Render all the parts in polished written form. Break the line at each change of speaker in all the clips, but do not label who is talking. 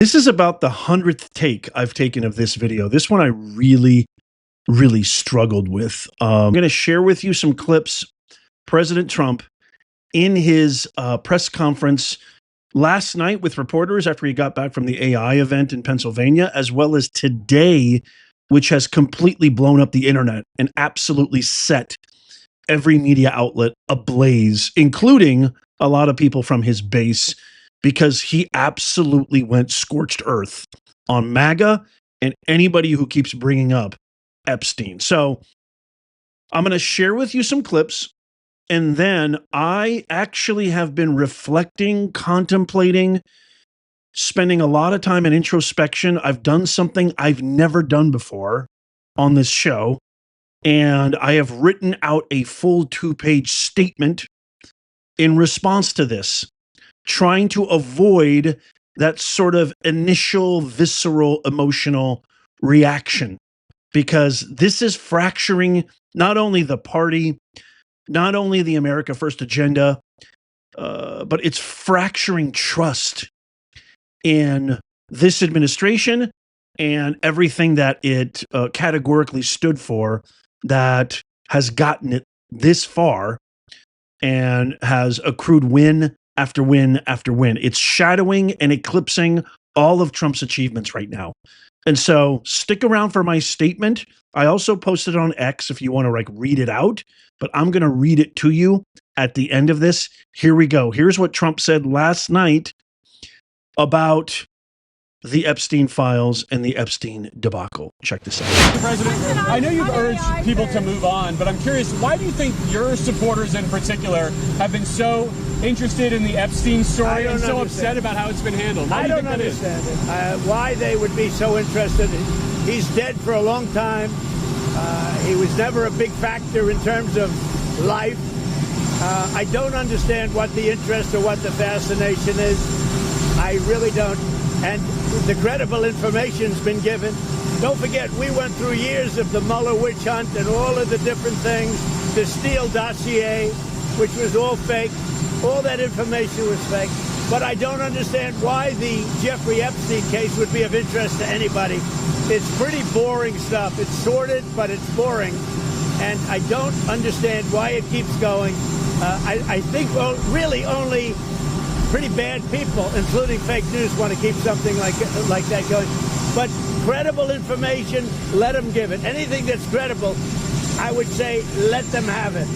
This is about the 100th take I've taken of this video. This one I really struggled with. I'm going to share with you some clips. President Trump in his press conference last night with reporters after he got back from the AI event in Pennsylvania, as well as today, which has completely blown up the internet and absolutely set every media outlet ablaze, including a lot of people from his base, because he absolutely went scorched earth on MAGA and anybody who keeps bringing up Epstein. So I'm going to share with you some clips, and then I actually have been reflecting, contemplating, spending a lot of time in introspection. I've done something I've never done before on this show, and I have written out a full 2-page statement in response to this, trying to avoid that sort of initial visceral emotional reaction, because this is fracturing not only the party, not only the America First agenda, but it's fracturing trust in this administration and everything that it categorically stood for, that has gotten it this far and has accrued win after win after win. It's shadowing and eclipsing all of Trump's achievements right now. And so stick around for my statement. I also posted it on X if you want to read it out, but I'm going to read it to you at the end of this. Here we go. Here's what Trump said last night about the Epstein files and the Epstein debacle. Check this out.
Mr. President, I know you've urged people to move on, but I'm curious, why do you think your supporters in particular have been so interested in the Epstein story and so upset about how it's been handled?
I don't understand it. Why they would be so interested. He's dead for a long time. He was never a big factor in terms of life. I don't understand what the interest or what the fascination is. I really don't. And the credible information's been given. Don't forget, we went through years of the Mueller witch hunt and all of the different things, the Steele dossier, which was all fake. All that information was fake. But I don't understand why the Jeffrey Epstein case would be of interest to anybody. It's pretty boring stuff. It's sordid, but it's boring. And I don't understand why it keeps going. I think really only pretty bad people, including fake news, want to keep something like that going. But credible information, let them give it. Anything that's credible, I would say, let them have it.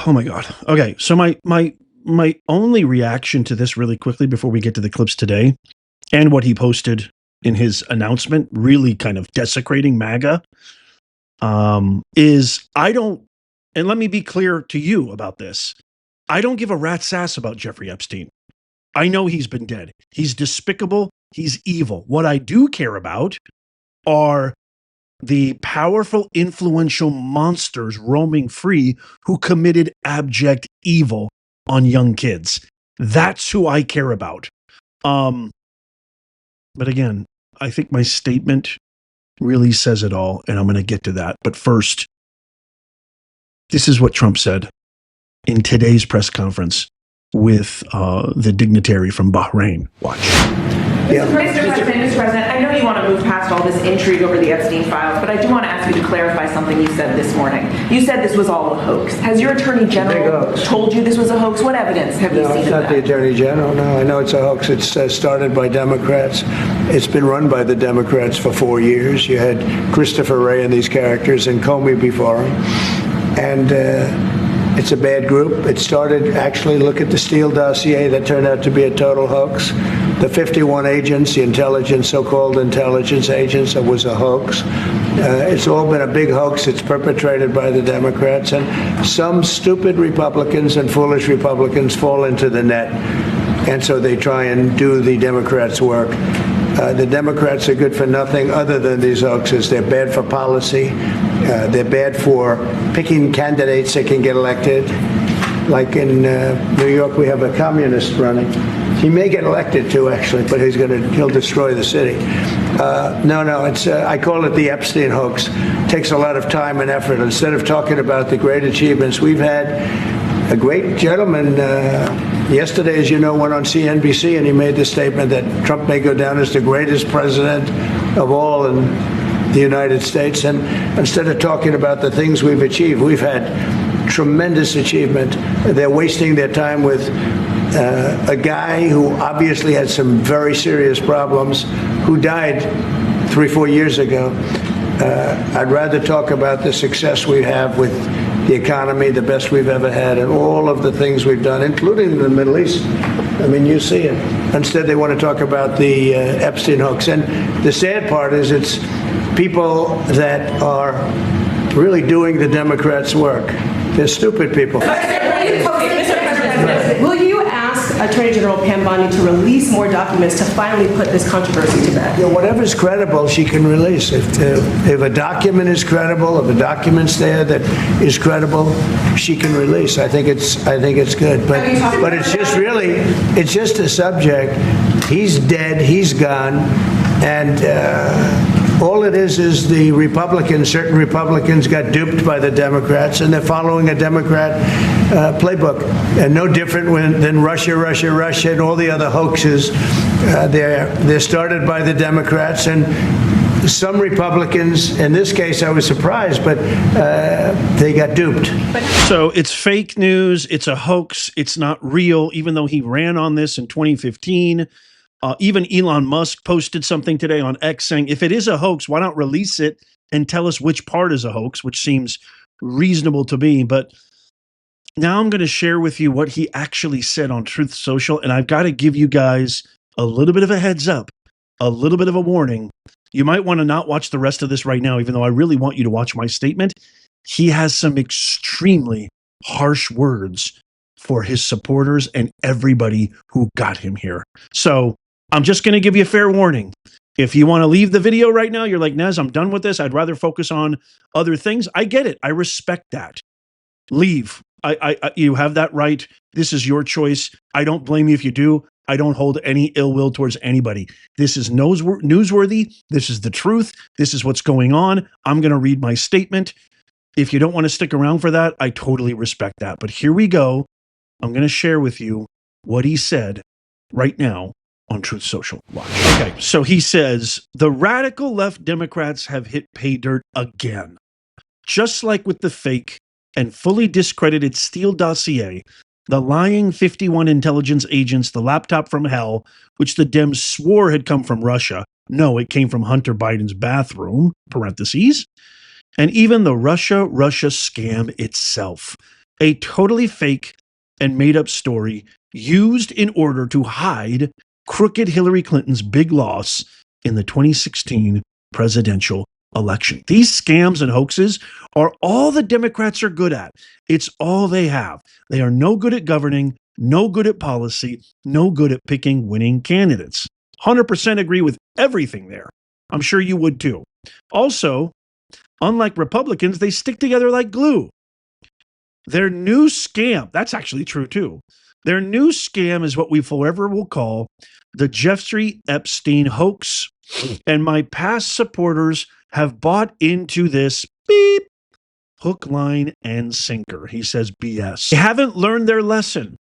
Oh my God. Okay, so my only reaction to this really quickly before we get to the clips today and what he posted in his announcement, really kind of desecrating MAGA, is I don't, and let me be clear to you about this, I don't give a rat's ass about Jeffrey Epstein. I know he's been dead. He's despicable. He's evil. What I do care about are the powerful, influential monsters roaming free who committed abject evil on young kids. That's who I care about. But again, I think my statement really says it all, and I'm going to get to that. But first, this is what Trump said in today's press conference with the dignitary from Bahrain. Watch.
Mr. President, I know you want to move past all this intrigue over the Epstein files, but I do want to ask you to clarify something you said this morning. You said this was all a hoax. Has your Attorney General told you this was a hoax? What evidence have you seen of that? No, it's not
the Attorney General. No, I know it's a hoax. It's started by Democrats. It's been run by the Democrats for 4 years. You had Christopher Wray and these characters and Comey before him. And it's a bad group. It started, actually, look at the Steele dossier. That turned out to be a total hoax. The 51 agents, the intelligence, so-called intelligence agents, it was a hoax. It's all been a big hoax. It's perpetrated by the Democrats. And some stupid Republicans and foolish Republicans fall into the net. And so they try and do the Democrats' work. The Democrats are good for nothing other than these hoaxes. They're bad for policy. They're bad for picking candidates that can get elected. Like in New York, we have a communist running. He may get elected too, actually, but he'll destroy the city. It's I call it the Epstein hoax. It takes a lot of time and effort. Instead of talking about the great achievements we've had, a great gentleman yesterday, as you know, went on CNBC and he made the statement that Trump may go down as the greatest president of all in the United States. And instead of talking about the things we've achieved, we've had tremendous achievement. They're wasting their time with a guy who obviously had some very serious problems, who died 3-4 years ago. I'd rather talk about the success we have with the economy, the best we've ever had, and all of the things we've done, including the Middle East. I mean, you see it. Instead, they want to talk about the Epstein hoax. And the sad part is it's people that are really doing the Democrats' work. They're stupid people.
Mr. President, will you ask Attorney General Pam Bondi to release more documents to finally put this controversy to bed?
Yeah, whatever's credible, she can release. If a document is credible, if a document's there that is credible, she can release. I think it's good. But it's just a subject. He's dead. He's gone, and. All it is the certain Republicans got duped by the Democrats, and they're following a Democrat playbook. And no different than Russia, and all the other hoaxes. They're started by the Democrats, and some Republicans, in this case, I was surprised, but they got duped.
So it's fake news. It's a hoax. It's not real, even though he ran on this in 2015. Even Elon Musk posted something today on X saying, if it is a hoax, why not release it and tell us which part is a hoax, which seems reasonable to me. But now I'm going to share with you what he actually said on Truth Social. And I've got to give you guys a little bit of a heads up, a little bit of a warning. You might want to not watch the rest of this right now, even though I really want you to watch my statement. He has some extremely harsh words for his supporters and everybody who got him here. So I'm just going to give you a fair warning. If you want to leave the video right now, you're like, Nez, I'm done with this. I'd rather focus on other things. I get it. I respect that. Leave. You have that right. This is your choice. I don't blame you if you do. I don't hold any ill will towards anybody. This is newsworthy. This is the truth. This is what's going on. I'm going to read my statement. If you don't want to stick around for that, I totally respect that. But here we go. I'm going to share with you what he said right now on Truth Social. Watch. Okay, so he says, the radical left Democrats have hit pay dirt again. Just like with the fake and fully discredited Steele dossier, the lying 51 intelligence agents, the laptop from hell, which the Dems swore had come from Russia. No, it came from Hunter Biden's bathroom, parentheses. And even the Russia scam itself. A totally fake and made up story used in order to hide crooked Hillary Clinton's big loss in the 2016 presidential election. These scams and hoaxes are all the Democrats are good at. It's all they have. They are no good at governing, no good at policy, no good at picking winning candidates. 100% agree with everything there. I'm sure you would too. Also, unlike Republicans, they stick together like glue. Their new scam, that's actually true too. Their new scam is what we forever will call the Jeffrey Epstein hoax. And my past supporters have bought into this beep, hook, line, and sinker. He says BS. They haven't learned their lesson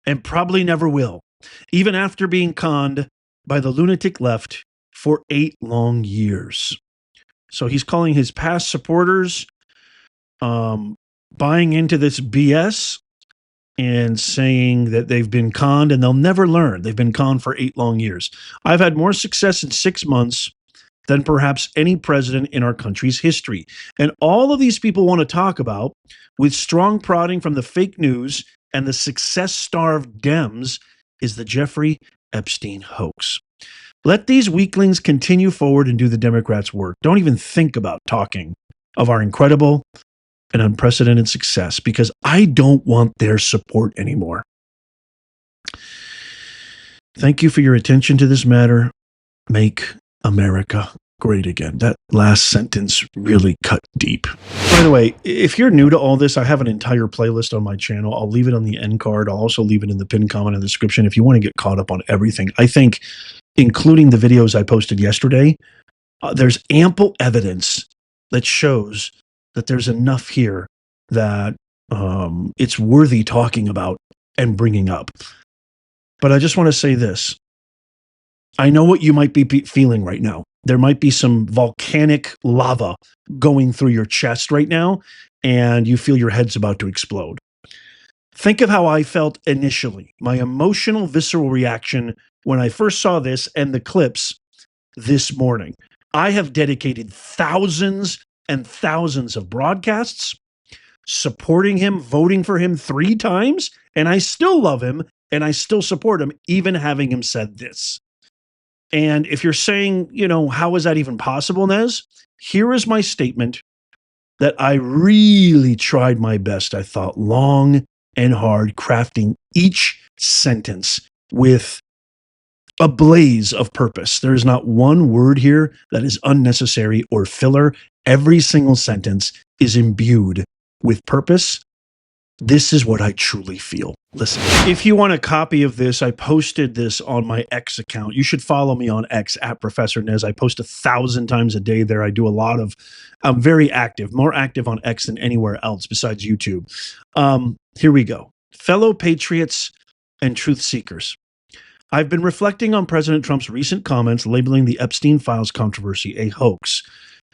and probably never will, even after being conned by the lunatic left for 8 long years. So he's calling his past supporters buying into this BS and saying that they've been conned and they'll never learn. They've been conned for 8 long years. I've had more success in 6 months than perhaps any president in our country's history. And all of these people want to talk about, with strong prodding from the fake news and the success-starved Dems, is the Jeffrey Epstein hoax. Let these weaklings continue forward and do the Democrats' work. Don't even think about talking of our incredible and unprecedented success, because I don't want their support anymore. Thank you for your attention to this matter. Make America great again. That last sentence really cut deep. By the way, if you're new to all this, I have an entire playlist on my channel. I'll leave it on the end card. I'll also leave it in the pinned comment in the description if you want to get caught up on everything. I think, including the videos I posted yesterday, there's ample evidence that shows that there's enough here that it's worthy talking about and bringing up. But I just want to say this. I know what you might be feeling right now. There might be some volcanic lava going through your chest right now, and you feel your head's about to explode. Think of how I felt initially, my emotional, visceral reaction when I first saw this and the clips this morning. I have dedicated thousands and thousands of broadcasts supporting him, voting for him 3 times, and I still love him and I still support him, even having him said this. And if you're saying, how is that even possible, Nez? Here is my statement that I really tried my best, I thought, long and hard, crafting each sentence with a blaze of purpose. There is not one word here that is unnecessary or filler. Every single sentence is imbued with purpose. This is what I truly feel. Listen, if you want a copy of this, I posted this on my X account. You should follow me on X at Professor Nez. I post 1,000 times a day there. I do I'm very active, more active on X than anywhere else besides YouTube. Here we go. Fellow patriots and truth seekers. I've been reflecting on President Trump's recent comments labeling the Epstein files controversy a hoax,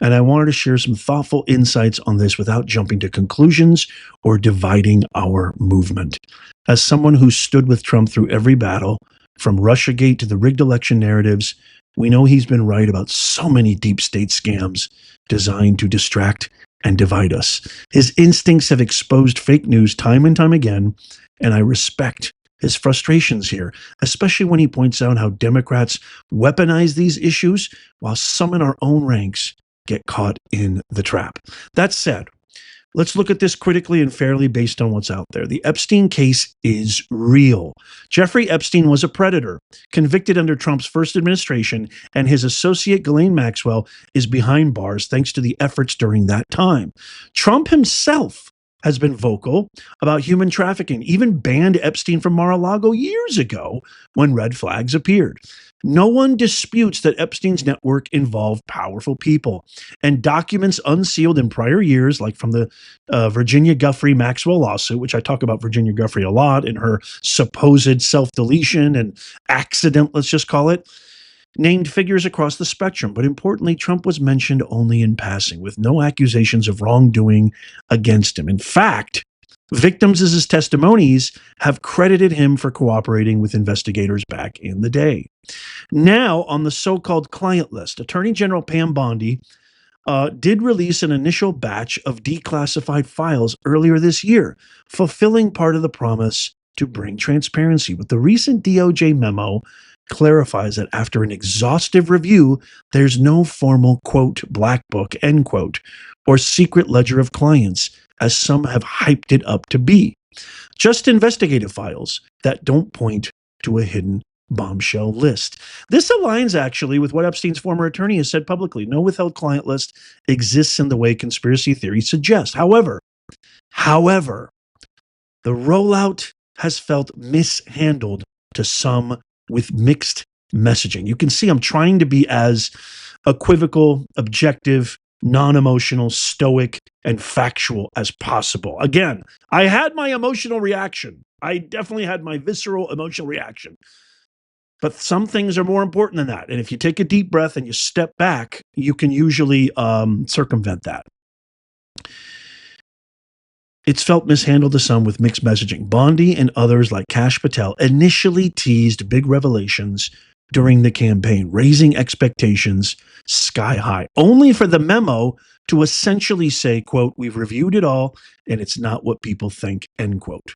and I wanted to share some thoughtful insights on this without jumping to conclusions or dividing our movement. As someone who stood with Trump through every battle, from Russiagate to the rigged election narratives, we know he's been right about so many deep state scams designed to distract and divide us. His instincts have exposed fake news time and time again, and I respect his frustrations here, especially when he points out how Democrats weaponize these issues while some in our own ranks get caught in the trap. That said, let's look at this critically and fairly based on what's out there. The Epstein case is real. Jeffrey Epstein was a predator, convicted under Trump's first administration, and his associate Ghislaine Maxwell is behind bars thanks to the efforts during that time. Trump himself has been vocal about human trafficking, even banned Epstein from Mar-a-Lago years ago when red flags appeared. No one disputes that Epstein's network involved powerful people, and documents unsealed in prior years, like from the Virginia Giuffre Maxwell lawsuit, which I talk about Virginia Giuffre a lot in her supposed self-deletion and accident, let's just call it, named figures across the spectrum. But importantly, Trump was mentioned only in passing, with no accusations of wrongdoing against him. In fact, victims of his testimonies have credited him for cooperating with investigators back in the day. Now, on the so-called client list, Attorney General Pam Bondi did release an initial batch of declassified files earlier this year, fulfilling part of the promise to bring transparency. But the recent DOJ memo clarifies that after an exhaustive review, there's no formal, quote, black book, end quote, or secret ledger of clients, as some have hyped it up to be. Just investigative files that don't point to a hidden bombshell list. This aligns actually with what Epstein's former attorney has said publicly. No withheld client list exists in the way conspiracy theory suggests. However, the rollout has felt mishandled to some with mixed messaging. You can see I'm trying to be as equivocal, objective, non-emotional, stoic, and factual as possible. Again, I had my emotional reaction. I definitely had my visceral emotional reaction. But some things are more important than that. And if you take a deep breath and you step back, you can usually circumvent that. It's felt mishandled to some with mixed messaging. Bondi and others like Kash Patel initially teased big revelations during the campaign, raising expectations sky high, only for the memo to essentially say, quote, "We've reviewed it all and it's not what people think," end quote.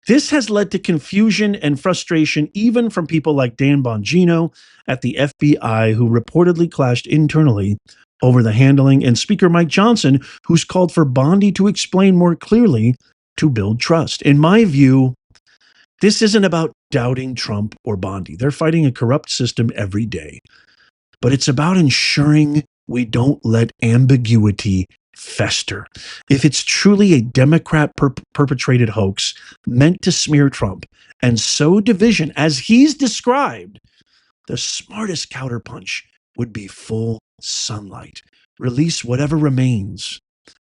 This has led to confusion and frustration even from people like Dan Bongino at the FBI, who reportedly clashed internally over the handling, and Speaker Mike Johnson, who's called for Bondi to explain more clearly to build trust. In my view, this isn't about doubting Trump or Bondi. They're fighting a corrupt system every day. But it's about ensuring we don't let ambiguity fester. If it's truly a Democrat perpetrated hoax meant to smear Trump and sow division as he's described, the smartest counterpunch would be full sunlight. Release whatever remains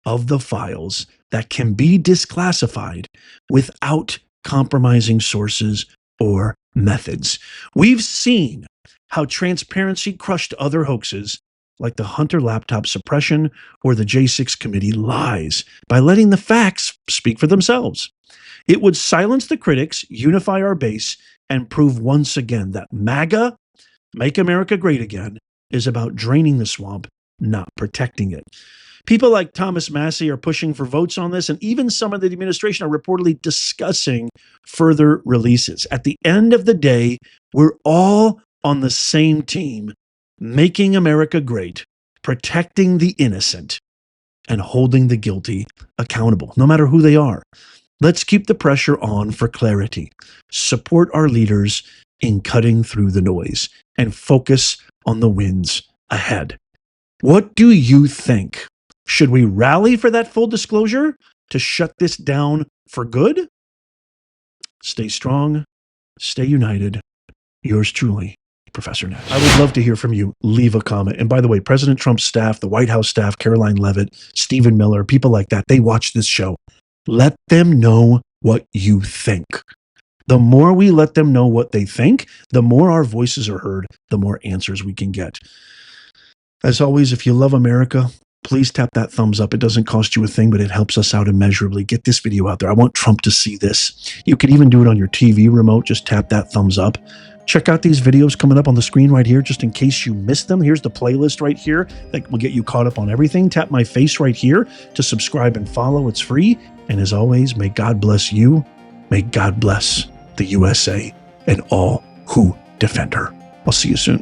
of the files that can be disclassified without compromising sources or methods. We've seen how transparency crushed other hoaxes like the Hunter laptop suppression or the J6 committee lies by letting the facts speak for themselves. It would silence the critics, unify our base, and prove once again that MAGA, Make America Great Again, is about draining the swamp, not protecting it. People like Thomas Massie are pushing for votes on this, and even some of the administration are reportedly discussing further releases. At the end of the day, we're all on the same team, making America great, protecting the innocent, and holding the guilty accountable, no matter who they are. Let's keep the pressure on for clarity, support our leaders in cutting through the noise, and focus on the wins ahead. What do you think? Should we rally for that full disclosure to shut this down for good? Stay strong, stay united. Yours truly, Professor Nash. I would love to hear from you. Leave a comment. And by the way, President Trump's staff, the White House staff, Caroline Leavitt, Stephen Miller, people like that, they watch this show. Let them know what you think. The more we let them know what they think, the more our voices are heard, the more answers we can get. As always, if you love America, please tap that thumbs up. It doesn't cost you a thing, but it helps us out immeasurably. Get this video out there. I want Trump to see this. You could even do it on your TV remote. Just tap that thumbs up. Check out these videos coming up on the screen right here, just in case you missed them. Here's the playlist right here that will get you caught up on everything. Tap my face right here to subscribe and follow. It's free. And as always, may God bless you. May God bless the USA and all who defend her. I'll see you soon.